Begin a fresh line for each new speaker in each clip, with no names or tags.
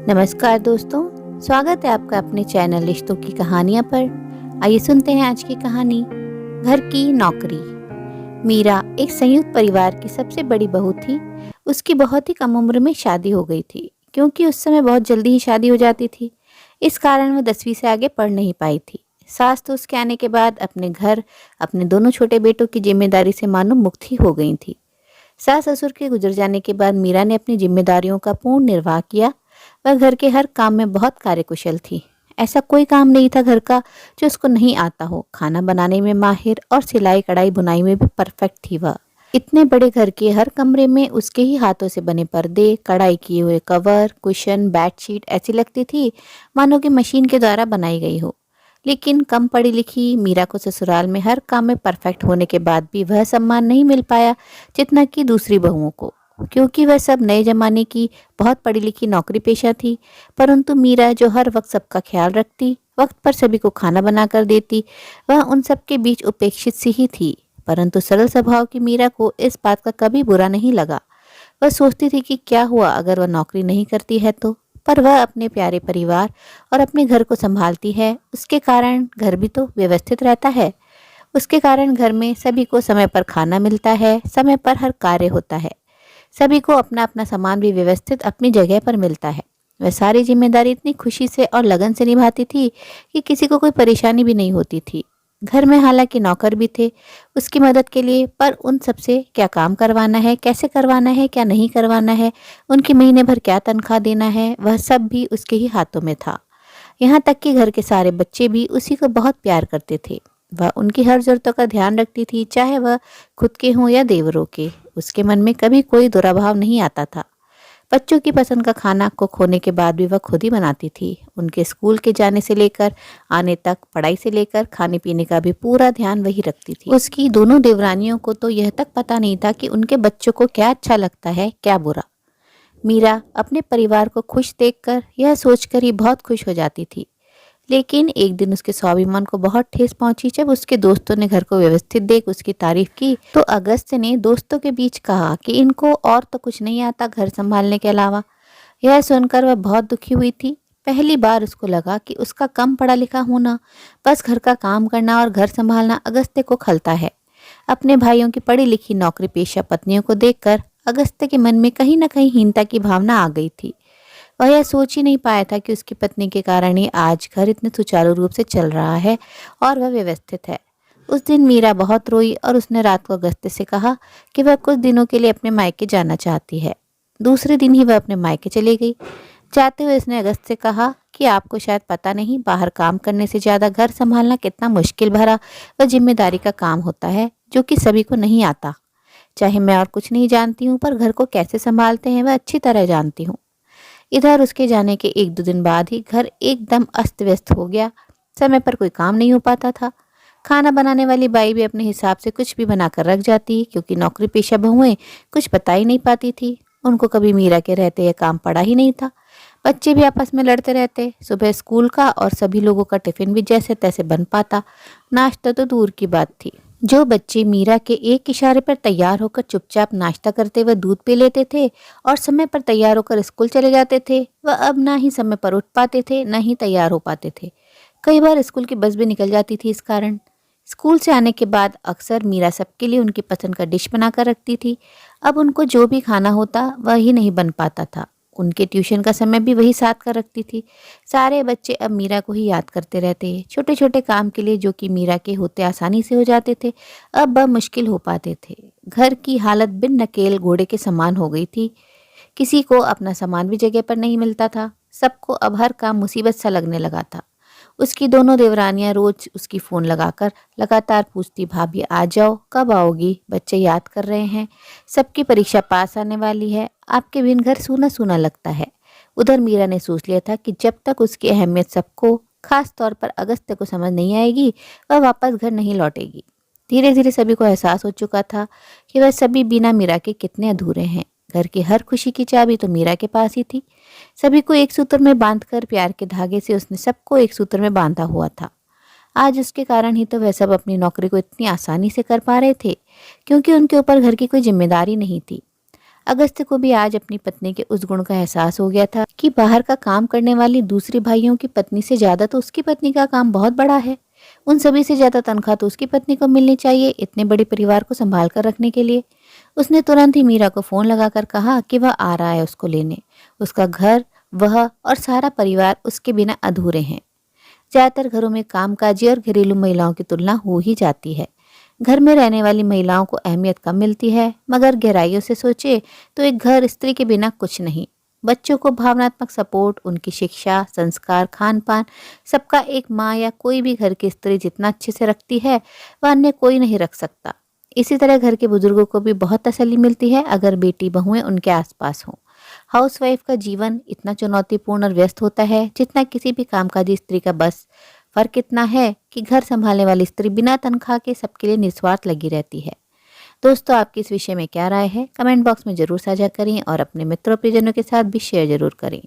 नमस्कार दोस्तों, स्वागत है आपका अपने चैनल रिश्तों की कहानियाँ पर। आइए सुनते हैं आज की कहानी, घर की नौकरी। मीरा एक संयुक्त परिवार की सबसे बड़ी बहू थी। उसकी बहुत ही कम उम्र में शादी हो गई थी, क्योंकि उस समय बहुत जल्दी ही शादी हो जाती थी। इस कारण वो 10वीं से आगे पढ़ नहीं पाई थी। सास तो उसके आने के बाद अपने घर, अपने दोनों छोटे बेटों की जिम्मेदारी से मानो मुक्त ही हो गई थी। सास ससुर के गुजर जाने के बाद मीरा ने अपनी जिम्मेदारियों का पूर्ण निर्वाह किया। वह घर के हर काम में बहुत कार्यकुशल थी। ऐसा कोई काम नहीं था घर का जो उसको नहीं आता हो। खाना बनाने में माहिर और सिलाई कढ़ाई बुनाई में भी परफेक्ट थी वह। इतने बड़े घर के हर कमरे में उसके ही हाथों से बने पर्दे, कढ़ाई किए हुए कवर, कुशन, बेडशीट ऐसी लगती थी मानो कि मशीन के द्वारा बनाई गई हो। लेकिन कम पढ़ी लिखी मीरा को ससुराल में हर काम में परफेक्ट होने के बाद भी वह सम्मान नहीं मिल पाया जितना कि दूसरी बहुओं को, क्योंकि वह सब नए जमाने की बहुत पढ़ी लिखी नौकरी पेशा थी। परंतु मीरा जो हर वक्त सबका ख्याल रखती, वक्त पर सभी को खाना बना कर देती, वह उन सब के बीच उपेक्षित सी ही थी। परंतु सरल स्वभाव की मीरा को इस बात का कभी बुरा नहीं लगा। वह सोचती थी कि क्या हुआ अगर वह नौकरी नहीं करती है तो, पर वह अपने प्यारे परिवार और अपने घर को संभालती है। उसके कारण घर भी तो व्यवस्थित रहता है। उसके कारण घर में सभी को समय पर खाना मिलता है, समय पर हर कार्य होता है, सभी को अपना अपना सामान भी व्यवस्थित अपनी जगह पर मिलता है। वह सारी जिम्मेदारी इतनी खुशी से और लगन से निभाती थी कि किसी को कोई परेशानी भी नहीं होती थी। घर में हालांकि नौकर भी थे उसकी मदद के लिए, पर उन सबसे क्या काम करवाना है, कैसे करवाना है, क्या नहीं करवाना है, उनकी महीने भर क्या तनख्वाह देना है, वह सब भी उसके ही हाथों में था। यहाँ तक कि घर के सारे बच्चे भी उसी को बहुत प्यार करते थे। वह उनकी हर जरूरतों का ध्यान रखती थी, चाहे वह खुद के हों या देवरों के। उसके मन में कभी कोई दुराभाव नहीं आता था। बच्चों की पसंद का खाना कुक होने के बाद भी वह खुद ही बनाती थी। उनके स्कूल के जाने से लेकर आने तक, पढ़ाई से लेकर खाने पीने का भी पूरा ध्यान वही रखती थी। उसकी दोनों देवरानियों को तो यह तक पता नहीं था कि उनके बच्चों को क्या अच्छा लगता है, क्या बुरा। मीरा अपने परिवार को खुश देखकर यह सोचकर ही बहुत खुश हो जाती थी। लेकिन एक दिन उसके स्वाभिमान को बहुत ठेस पहुंची जब उसके दोस्तों ने घर को व्यवस्थित देख उसकी तारीफ की तो अगस्त ने दोस्तों के बीच कहा कि इनको और तो कुछ नहीं आता घर संभालने के अलावा। यह सुनकर वह बहुत दुखी हुई थी। पहली बार उसको लगा कि उसका कम पढ़ा लिखा होना, बस घर का काम करना और घर संभालना अगस्त्य को खलता है। अपने भाइयों की पढ़ी लिखी नौकरी पेशा पत्नियों को देखकर अगस्त्य के मन में कहीं न कहीं हीनता की भावना आ गई थी। वह यह सोच ही नहीं पाया था कि उसकी पत्नी के कारण ही आज घर इतने सुचारू रूप से चल रहा है और वह व्यवस्थित है। उस दिन मीरा बहुत रोई और उसने रात को अगस्त्य से कहा कि वह कुछ दिनों के लिए अपने मायके जाना चाहती है। दूसरे दिन ही वह अपने मायके चली गई। जाते हुए उसने अगस्त से कहा कि आपको शायद पता नहीं, बाहर काम करने से ज़्यादा घर संभालना कितना मुश्किल भरा व जिम्मेदारी का काम होता है, जो कि सभी को नहीं आता। चाहे मैं और कुछ नहीं जानती हूँ, पर घर को कैसे संभालते हैं वह अच्छी तरह जानती हूँ। इधर उसके जाने के 1-2 दिन बाद ही घर एकदम अस्त व्यस्त हो गया। समय पर कोई काम नहीं हो पाता था। खाना बनाने वाली बाई भी अपने हिसाब से कुछ भी बनाकर रख जाती, क्योंकि नौकरी पेशा बहुएं कुछ बता ही नहीं पाती थी। उनको कभी मीरा के रहते यह काम पड़ा ही नहीं था। बच्चे भी आपस में लड़ते रहते। सुबह स्कूल का और सभी लोगों का टिफिन भी जैसे तैसे बन पाता, नाश्ता तो दूर की बात थी। जो बच्चे मीरा के एक इशारे पर तैयार होकर चुपचाप नाश्ता करते हुए दूध पी लेते थे और समय पर तैयार होकर स्कूल चले जाते थे, वह अब ना ही समय पर उठ पाते थे, ना ही तैयार हो पाते थे। कई बार स्कूल की बस भी निकल जाती थी इस कारण। स्कूल से आने के बाद अक्सर मीरा सबके लिए उनकी पसंद का डिश बनाकर रखती थी। अब उनको जो भी खाना होता वह ही नहीं बन पाता था। उनके ट्यूशन का समय भी वही साथ कर रखती थी। सारे बच्चे अब मीरा को ही याद करते रहते। छोटे छोटे काम के लिए जो कि मीरा के होते आसानी से हो जाते थे, अब वह मुश्किल हो पाते थे। घर की हालत बिन नकेल घोड़े के समान हो गई थी। किसी को अपना सामान भी जगह पर नहीं मिलता था। सबको अब हर काम मुसीबत सा लगने लगा था। उसकी दोनों देवरानियां रोज उसकी फ़ोन लगाकर लगातार पूछती, भाभी आ जाओ, कब आओगी, बच्चे याद कर रहे हैं, सबकी परीक्षा पास आने वाली है, आपके बिन घर सूना सूना लगता है। उधर मीरा ने सोच लिया था कि जब तक उसकी अहमियत सबको, खास तौर पर अगस्त्य को समझ नहीं आएगी, वह वापस घर नहीं लौटेगी। धीरे धीरे सभी को एहसास हो चुका था कि वह सभी बिना मीरा के कितने अधूरे हैं। घर की हर खुशी की चाबी तो मीरा के पास ही थी। सभी को एक सूत्र में बांधकर प्यार के धागे से उसने सबको एक सूत्र में बांधा हुआ था। आज उसके कारण ही तो वह सब अपनी नौकरी को इतनी आसानी से कर पा रहे थे, क्योंकि उनके ऊपर घर की कोई जिम्मेदारी नहीं थी। अगस्त्य को भी आज अपनी पत्नी के उस गुण का एहसास हो गया था कि बाहर का काम करने वाली दूसरी भाइयों की पत्नी से ज्यादा तो उसकी पत्नी का काम बहुत बड़ा है। उन सभी से ज्यादा तनख्वाह तो उसकी पत्नी को मिलनी चाहिए इतने बड़े परिवार को संभाल कर रखने के लिए। उसने तुरंत ही मीरा को फोन लगाकर कहा कि वह आ रहा है उसको लेने। उसका घर, वह और सारा परिवार उसके बिना अधूरे हैं। ज्यादातर घरों में कामकाजी और घरेलू महिलाओं की तुलना हो ही जाती है। घर में रहने वाली महिलाओं को अहमियत कम मिलती है, मगर गहराइयों से सोचे तो एक घर स्त्री के बिना कुछ नहीं। बच्चों को भावनात्मक सपोर्ट, उनकी शिक्षा, संस्कार, खान पान, सबका एक माँ या कोई भी घर की स्त्री जितना अच्छे से रखती है वह अन्य कोई नहीं रख सकता। इसी तरह घर के बुजुर्गों को भी बहुत तसल्ली मिलती है अगर बेटी बहुएं उनके आसपास हों। हाउसवाइफ का जीवन इतना चुनौतीपूर्ण और व्यस्त होता है जितना किसी भी कामकाजी स्त्री का। बस फर्क इतना है कि घर संभालने वाली स्त्री बिना तनख्वाह के सबके लिए निस्वार्थ लगी रहती है। दोस्तों, आपकी इस विषय में क्या राय है? कमेंट बॉक्स में जरूर साझा करें और अपने मित्रों परिजनों के साथ भी शेयर जरूर करें।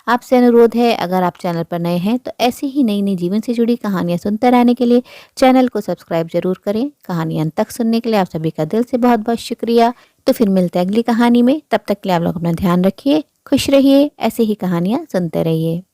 आपसे अनुरोध है, अगर आप चैनल पर नए हैं तो ऐसी ही नई नई जीवन से जुड़ी कहानियां सुनते रहने के लिए चैनल को सब्सक्राइब जरूर करें। कहानी अंत तक सुनने के लिए आप सभी का दिल से बहुत बहुत शुक्रिया। तो फिर मिलते हैं अगली कहानी में। तब तक के लिए आप लोग अपना ध्यान रखिए, खुश रहिए, ऐसे ही कहानियां सुनते रहिए।